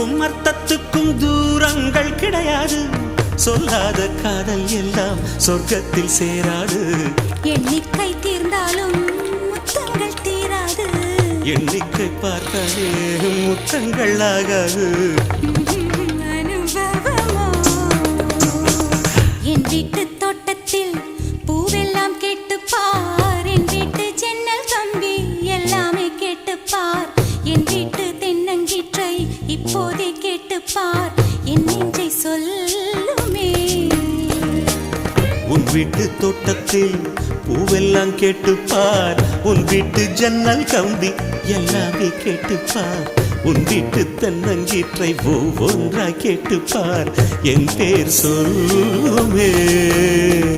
சொல்லுக்கும் அர்த்தத்துக்கும் தூரங்கள் கிடையாது. சொல்லாத காதல் எல்லாம் சொர்க்கத்தில் சேராது. எண்ணிக்கை தீர்ந்தாலும் முத்தங்கள் தீராது. எண்ணிக்கை பார்த்தாலே முத்தங்கள் ஆகாது. அனுபவமோ என் வீட்டு தோட்டத்தில் பூவெல்லாம் கேட்டுப்பார். என் வீட்டு ஜன்னல் கம்பி எல்லாமே கேட்டுப்பார். என் வீட்டு தென்னங்கீற்றை இப்போதே கேட்டுப்பார். என் நெஞ்சை சொல்லுமே. உன் வீட்டு தோட்டத்தில் பூவெல்லாம் கேட்டுப்பார். உன் வீட்டு ஜன்னல் கம்பி எல்லாமே கேட்டுப்பார். உன் வீட்டு தென்னங்கீற்றை ஒவ்வொன்றாய் கேட்டுப்பார். என் பேர் சொல்லுமே.